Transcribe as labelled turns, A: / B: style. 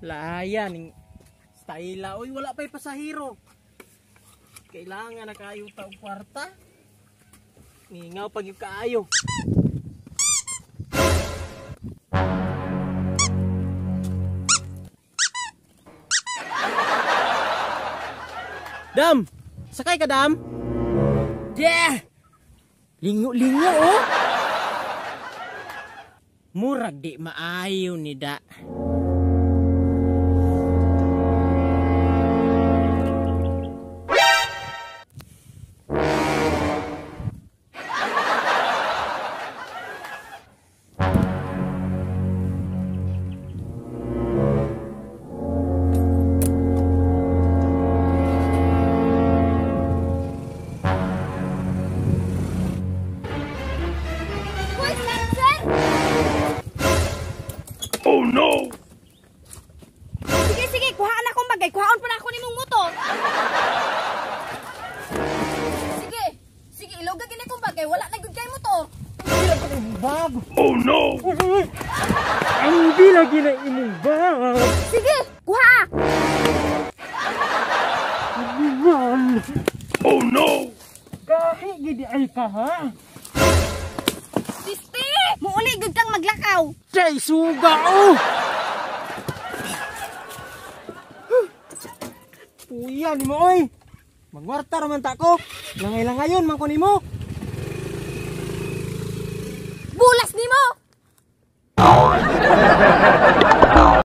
A: Laya ning style oy wala pa'y pasahero. Kailangan na kayo ta og kwarta. Ningaw pag yung kaayo. Dam! Sakay ka, Dam? Yeah! Lingo-lingo, oh! Murag di maayo ni da.
B: Oh no!
C: Sige, sige, kuhaan akong bagay. Kuhaan pa na ako ni mong motor. Sige, sige, ilogag yun akong bagay. Wala na good kay motor.
A: Bag!
B: Oh no!
A: Ang di lagi na imong bag!
C: Sige, kuha!
B: Oh no!
A: Gahi gidi ay ka ha?
C: Sisti! Muuli good kang maglakaw.
A: Chay suga oh! Puya ni mo oy! Magwarta raman ta ko. Langay-langayon man ko nimo.
C: Bulas ni mo!